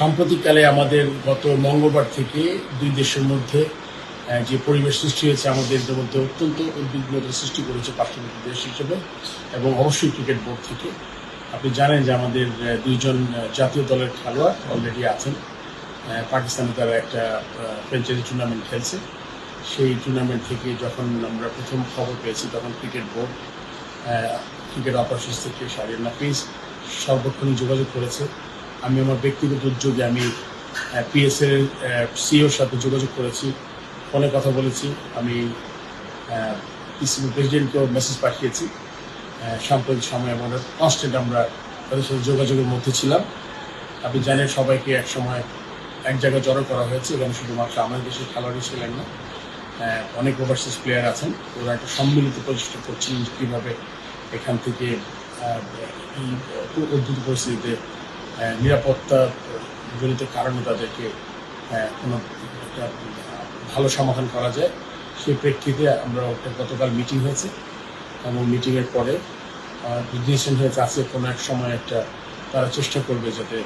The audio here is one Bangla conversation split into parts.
সাম্প্রতিককালে আমাদের গত মঙ্গলবার থেকে দুই দেশের মধ্যে যে পরিবেশ সৃষ্টি হয়েছে আমাদের মধ্যে অত্যন্ত উদ্বিগ্নতা সৃষ্টি করেছে পার্শ্ববর্তী দেশ হিসেবে এবং অবশ্যই ক্রিকেট বোর্ড থেকে। আপনি জানেন যে আমাদের দুইজন জাতীয় দলের খেলোয়াড় অলরেডি আছেন। পাকিস্তানে তারা একটা ফ্র্যাঞ্চাইজি টুর্নামেন্ট খেলছে। সেই টুর্নামেন্ট থেকে যখন আমরা প্রথম খবর পেয়েছি তখন ক্রিকেট বোর্ড ক্রিকেট অপারেশনস থেকে শাহরিয়ার নাফিস সর্বক্ষণই যোগাযোগ করেছে। আমি আমার ব্যক্তিগত উদ্যোগে আমি পিএসএল সিওর সাথে যোগাযোগ করেছি, ফোনে কথা বলেছি। আমি পিসিবি প্রেসিডেন্টকেও মেসেজ পাঠিয়েছি। সাম্প্রতিক সময়ে আমরা কনস্ট্যান্ট আমরা তাদের সাথে যোগাযোগের মধ্যে ছিলাম। আপনি জানেন সবাইকে এক সময় এক জায়গায় জড়ো করা হয়েছে। এখানে শুধুমাত্র আমাদের দেশের খেলোয়াড়ই ছিলেন না, অনেক ওভারসিজ প্লেয়ার আছেন। ওরা একটা সম্মিলিত প্রচেষ্টা করছেন কীভাবে এখান থেকে এই উদ্ভূত পরিস্থিতিতে নিরাপত্তা জনিত কারণে তাদেরকে কোনো একটা ভালো সমাধান করা যায়। সেই প্রেক্ষিতে আমরা একটা গতকাল মিটিং হয়েছে এবং মিটিংয়ের পরে ডিসিশন হয়েছে আজকে কোনো এক সময় একটা তারা চেষ্টা করবে যাতে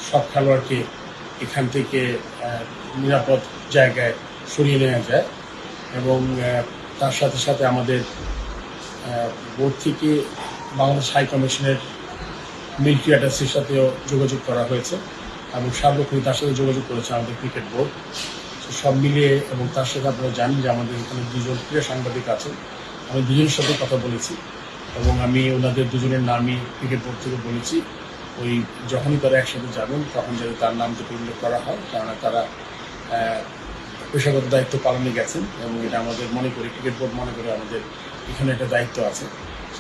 সব খেলোয়াড়কে এখান থেকে নিরাপদ জায়গায় সরিয়ে নেওয়া যায়। এবং তার সাথে সাথে আমাদের বোর্ড থেকে বাংলাদেশ হাই কমিশনের মিলিটারি অ্যাটাচের সাথেও যোগাযোগ করা হয়েছে এবং সার্বক্ষণিক তার সাথে যোগাযোগ করেছে আমাদের ক্রিকেট বোর্ড। সব মিলিয়ে এবং তার সাথে আপনারা জানেন যে আমাদের এখানে দুজন ক্রীড়া সাংবাদিক আছেন। আমি দুজনের সাথে কথা বলেছি এবং আমি ওনাদের দুজনের নামই ক্রিকেট বোর্ড থেকে বলেছি। ওই যখনই তারা একসাথে যাবেন তখন যাতে তার নাম থেকে উল্লেখ করা হয়, কেননা তারা পেশাগত দায়িত্ব পালনে গেছেন এবং এটা আমাদের মনে করি ক্রিকেট বোর্ড মনে করে আমাদের এখানে একটা দায়িত্ব আছে।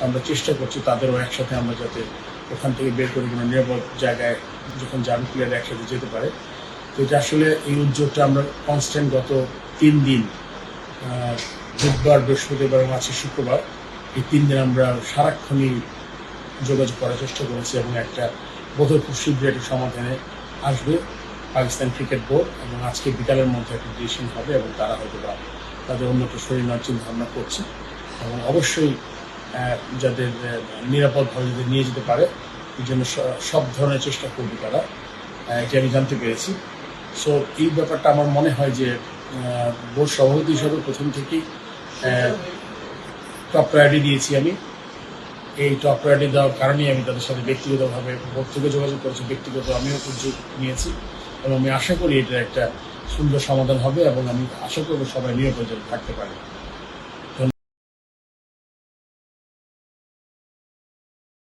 আমরা চেষ্টা করছি তাদেরও একসাথে আমরা যাতে ওখান থেকে বের করে কোনো নিরাপদ জায়গায় যখন যান প্লেয়ার একসাথে যেতে পারে। তো এটা আসলে এই উদ্যোগটা আমরা কনস্ট্যান্ট গত 3 দিন বুধবার, বৃহস্পতিবার এবং আজকে শুক্রবার এই 3 দিন আমরা সারাক্ষণই যোগাযোগ করার চেষ্টা করেছি এবং একটা বোধহয় খুব শীঘ্রই একটা সমাধানে আসবে পাকিস্তান ক্রিকেট বোর্ড এবং আজকে বিকালের মধ্যে একটা ডিসিশন হবে এবং তারা হয়তো বা তাদের অন্যত্র সরিয়ে নেওয়ার চিন্তা ভাবনা করছে এবং অবশ্যই যাদের নিরাপদভাবে যদি নিয়ে যেতে পারে এই জন্য সব ধরনের চেষ্টা করবে তারা, এটি আমি জানতে পেরেছি। সো এই ব্যাপারটা আমার মনে হয় যে বোর্ড সভাপতি হিসাবে প্রথম থেকেই টপ প্রায়োরিটি দিয়েছি আমি। এই টপ প্রায়োরিটি দেওয়ার কারণেই আমি তাদের সাথে ব্যক্তিগতভাবে বোর্ড থেকে যোগাযোগ করেছি, ব্যক্তিগত আমিও উদ্যোগ নিয়েছি এবং আমি আশা করি এটা একটা সুন্দর সমাধান হবে এবং আমি আশা করব সবাই নিরাপদে থাকতে পারে।